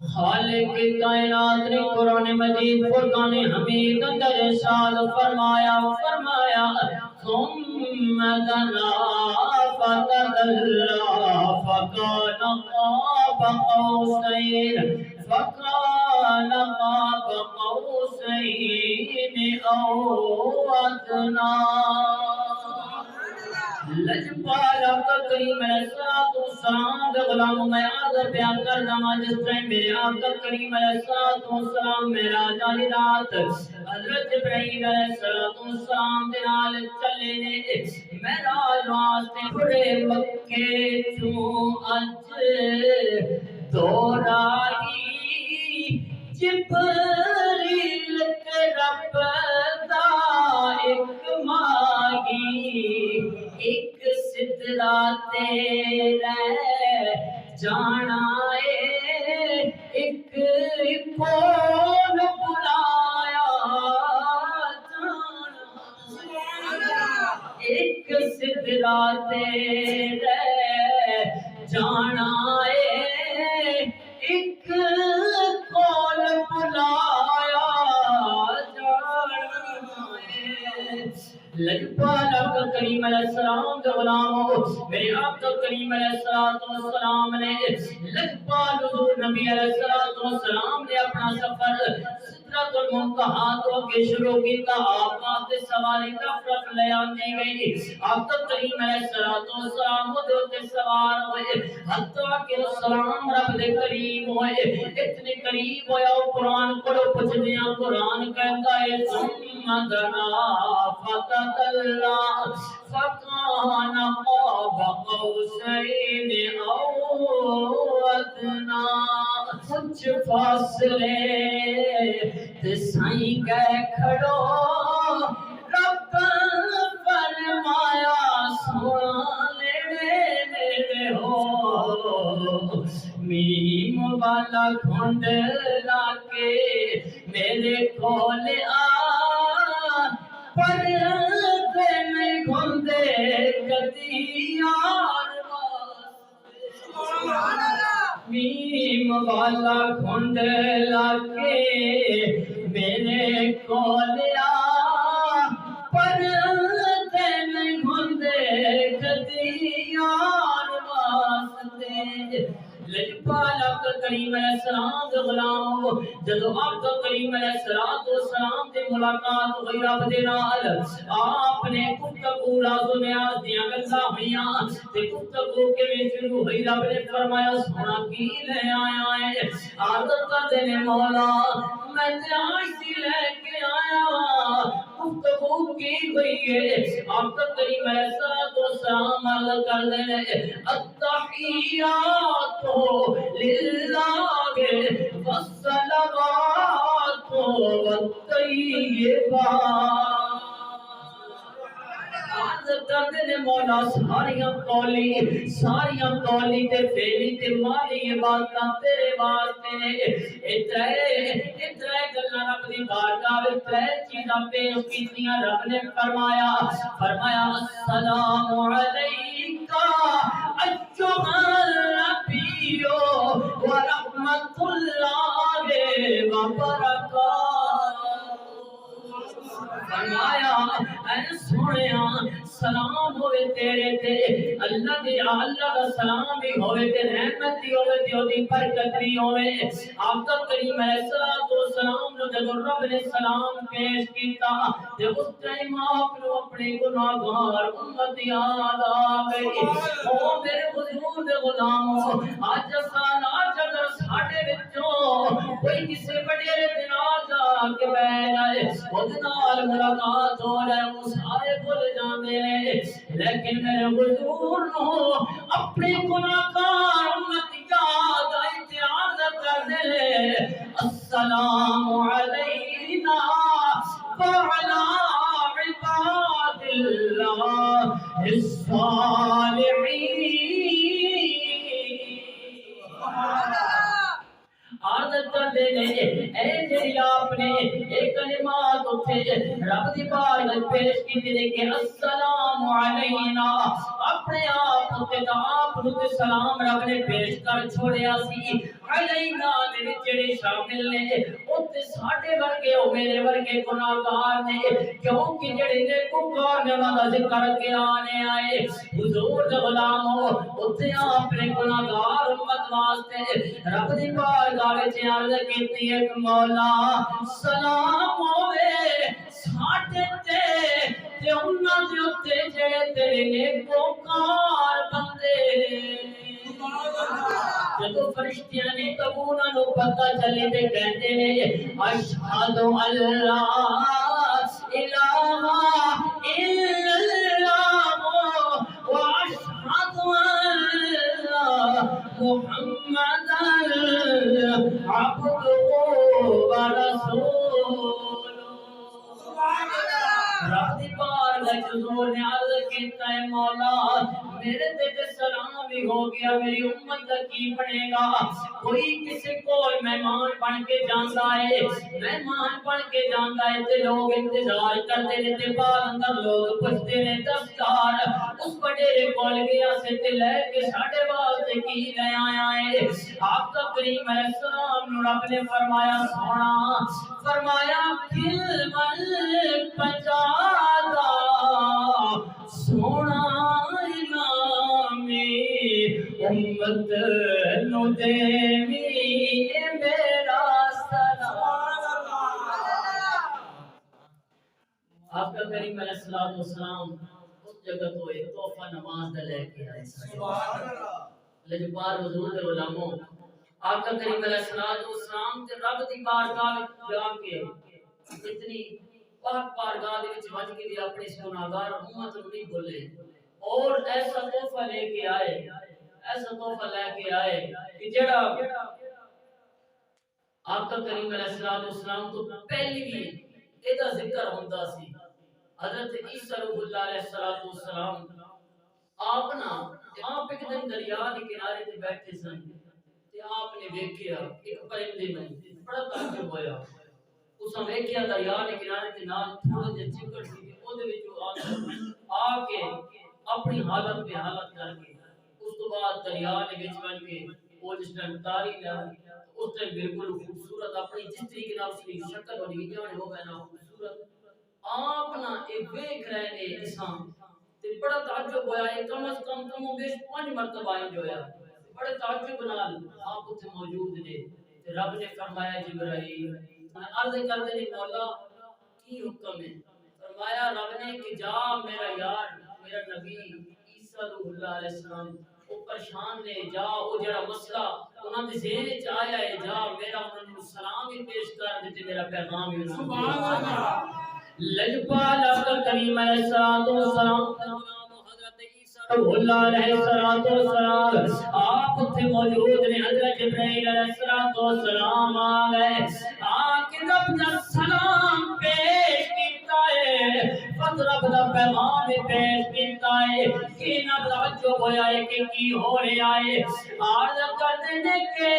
خالق کائنات نے قرآن مجید فرقان حمید اندر ارشاد فرمایا ثم دنا فتدلى فكان قاب قوسين أو أدنى لجپالا کا کریم علیہ السلام دے غلاموں میں آدھر بیان کر داما جس ٹائم میرے آقا کریم علیہ السلام میرا جالی رات حضرت ابراہیم علیہ السلام دے نال چلے نے میرا واسطے بڑے مکے چوں اج دورائی جبریل کے رب دا ایک ماہی ایک سدرا تیرے جانا ایک کون بلایا جانا ایک سدرا تیرے جانا ایک کون بلایا لجپالا کا کریم علیہ السلام کے غلاموں میرے آقا کریم علیہ السلام نے لجپال حضور نبی علیہ السلام نے اپنا سفر سدرۃ المنتہا تو کے شروع کیتا آقا کے سواری طرف لے آنے گئی آقا کریم علیہ السلام دے سوار ہوئے حتیٰ کہ السلام رب دے قریب ہوئے اتنے قریب ہویا قرآن پڑھو پچھ دیا قرآن کہتا ہے ثم دنا فتدلى فكان قاب قوسين أو أدنى کچھ فاصلے تے سائیں گئے کھڑو رب فرمایا سونا لینے ہو میم والا گھنڈ لاکے میرے کول پر میں گھندے کدی یار میم والا گھنڈ لاکے میرے کولیا پر میں گھندے کدی یار واسطے لجپالا کا کریم علیہ السلام دے غلاموں جدو آقا کریم علیہ السلام دے ملاقات ہوئی رب دے نال آپ نے گفتگو راز و نیاز دیاں گلاں ہوئیاں تے گفتگو کے میں شروع ہوئی رب نے فرمایا سونا کی لے آیا ہے عرض کر دے نے مولا میں تے آئی لے کے آیا گفتگو کی ہوئی ہے آقا کریم علیہ السلام عرض کر دے نے التحیات للہ والصلوات والطیبات عرض کرتے نے مولا ساریاں قولی تے فعلی تے مالی عبادتاں تیرے واسطے نے اترے گلاں رب دی بارگاہ وچ ترے چیزاں پیش کیتیاں رب نے فرمایا السلام علیکا ایھا النبی ورحمۃ اللہ وبرکاتہ فرمایا اے سونیا سلام ہوئے تیرے تے اللہ دا سلام بھی ہوئے تے رحمت بھی ہوئے تے اودی برکت بھی ہوئے آقا کریم علیہ السلام نو جب رب نے سلام پیش کیتا تے اس ٹائم آپ نو اپنے گناہگار امت یاد آ گئی او میرے حضور دے غلاموں اج جگہ ساڈے وچوں کوئی کسے وڈیرے دے نال جا کے بیٹھ جائے اودے نال ملاقات ہو رہے وہ سارے بھول جاندے نے لیکن میرے حضور نو اپنے گناہگار امت یاد آئی تے عرض کر دے السلام علینا وعلی عباد اللہ الصالحین عادت کر دے اے جی آپ نے ایک کلمات اٹھے رب دی بارگاہ پیش کیتے نے کہ السلام علینا اپنے آپ تے آپ نو سلام رب نے پیش کر چھوڑیا سی علینا دے جڑے شامل نے اوتے ساڈے ورگے او میرے ورگے گناہگار نے کیونکہ جڑے نیکوکار نے انہاں دا ذکر کے آنے آئے حضور دے غلام ہو اوتے اپنے گناہگار امت واسطے رب دی بارگاہ وچ عرض کیتی ہے کہ مولا سلام ہوے ساڈے تے انہاں دے اوتے جڑے تیرے نیکوکار بندے جدو فرشتیاں نے تب انہاں نوں پتہ چلے تے کہندے نے اشہد اللہ الہ الا اللہ واشہد ان محمد عبدہ ورسولہ رب دی بارگاہ حضور نے عرض کیتا ہے مولا میرے تے سلام بھی ہو گیا میری امت کا کی بنے گا کوئی کسی کو مہمان بن کے جاندا ہے مہمان بن کے جاندا ہے تے لوگ انتظار کرتے نے تے بعد اندر لوگ پوچھتے نے دفتر اس بڑے کول گیا سے تے لے کے ساڈے واسطے کی لے آیا ہے آپ کا کریم علیہ السلام نو رب نے فرمایا سونا فرمایا کل مل پجادا سونا انعامی امت نو دیوی میرا سلام آپ کا کریم علیہ السلام اس جگہ تو ایک تحفہ نماز دے لے کے آئے سبحان اللہ لجپال حضور دے غلاموں آپ کا کریم علیہ السلام تے رب دی بارگاہ وچ جا کے اتنی پاک بارگاہ دے وچ وج کے بھی اپنی گناہگار امت نوں نہیں بھولے اور ایسا تحفہ لے کے آئے ایسا تحفہ لے کے آئے کہ جڑا آپ کا کریم علیہ السلام تو پہلی بھی ایدا ذکر ہوندا سی حضرت عیسیٰ روح اللہ علیہ السلام آپ نا آپ ایک دن دریا کے کنارے تے بیٹھے سن تے آپ نے دیکھیا ایک پرندے نوں بڑا تعجب ہویا اس نے ویکھیا دریا کے کنارے تے نال تھوڑا جہا چکر سی او دے وچ آ کے اپنی حالت پہ حالت کر کے اس تو بعد دریا دے وچ بن کے وہ جس نے تاری لیا اس نے بالکل خوبصورت اپنی جس طریقے نال اس کی شکل اور جانے ہو گیا نا خوبصورت آپ نا ایک ویکھ رہے نے انسان تے بڑا تعجب ہویا ہے کم از کم و بیش 5 مرتبہ جو ہویا بڑے تعجب نال آپ اتنے موجود نے تے رب نے فرمایا جبرائیل عرض کرتے نے مولا کی حکم ہے فرمایا رب نے کہ جا میرا یار میرا نبی عیسیٰ روح اللہ علیہ السلام وہ پریشان نے جا وہ جڑا مسئلہ انہاں دے ذہن وچ آیا ہے جا میرا انہاں نوں سلام ہی پیش کر دے میرا پیغام ہی سبحان اللہ لجپال کریم علیہ السلام روح اللہ علیہ السلام آپ اتنے موجود نے حضرت جبرائیل علیہ السلام آ گئے آکے رب دا سلام پیش کیتا ہے فت رب دا پیغام پیش کیتا ہے کہ نہ توجہ ہویا ہے کہ کی ہو رہا ہے عرض کر دینے کے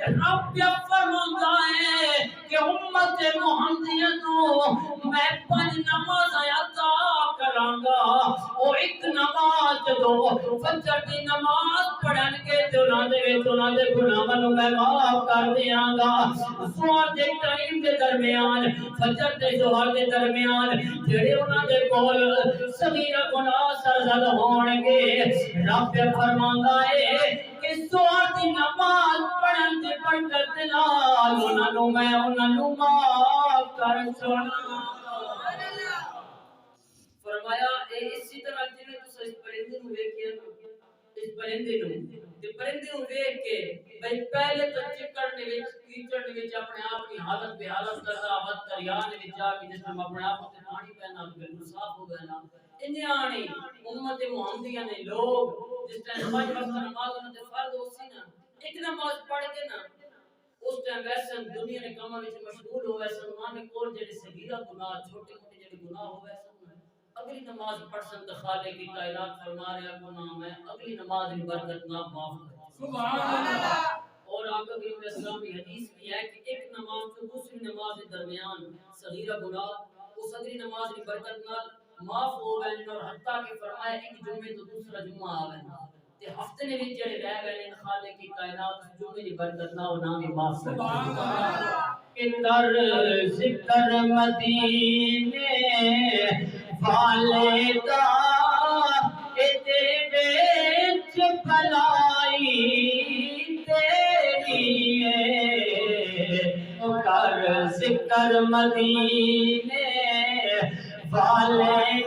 رب یا فرماتا ہے کہ امت محمدیہ تو میں 5 نماز عطا کرانگا اور ایک نماز دو فجر دی نماز پڑھن کے تے انہاں دے گناہاں نوں میں معاف کر دیاں گا ظہر دے ٹائم دے درمیان فجر تے ظہر دے درمیان جڑے انہاں دے کول صغیرہ گناہ سرزد ہون گے رب فرماندا ہے کہ ظہر دی نماز پڑھن دے برکت نال انہاں نوں میں انہاں نوں معاف کر چھوڑاں فرمایا اے اسی طرح جویں تساں اس پرندے نوں ویکھیا اس پرندے نوں ویکھ کے بھئی پہلے تو چکر دے وچ کیچڑ دے وچ اپنے آپ کی حالت بے حالت کردا وقت دریا دے وچ جا کے جس میں اپنے آپ تے پانی پہنا بالکل صاف ہو گیا نا انہاں نے امت محمدیہ نے لوگ جس ٹائم 5 وقت نماز انہاں تے فرض ہو سی نا ایک نماز پڑھ کے نا اس ٹائم ویسے دنیا نے کاماں وچ مشغول ہوئے سن انہاں نے کول جڑے صغیرہ گناہ چھوٹے موٹے جڑے گناہ ہوئے سن اگلی نماز پڑھ سن تو خالق کی کائنات فرما رہا گناہ میں اگلی نماز کی برکت نہ معاف کر سبحان اللہ اور آقا کریم علیہ السلام کی حدیث بھی ہے کہ ایک نماز تو دوسری نماز کے درمیان صغیرہ گناہ اس اگلی نماز کی برکت نہ معاف ہو گئے اور حتیٰ کہ فرمایا ایک جمعے تو دوسرا جمعہ آ گئے تے ہفتے نے وچ جڑے رہ گئے نے خالق کی کائنات جو دی برکت نہ ہونا بھی معاف کر سبحان اللہ کہ در ذکر مدینے والے دا تے وچ بھلائی تیری ہے کر ذکر مدینے والے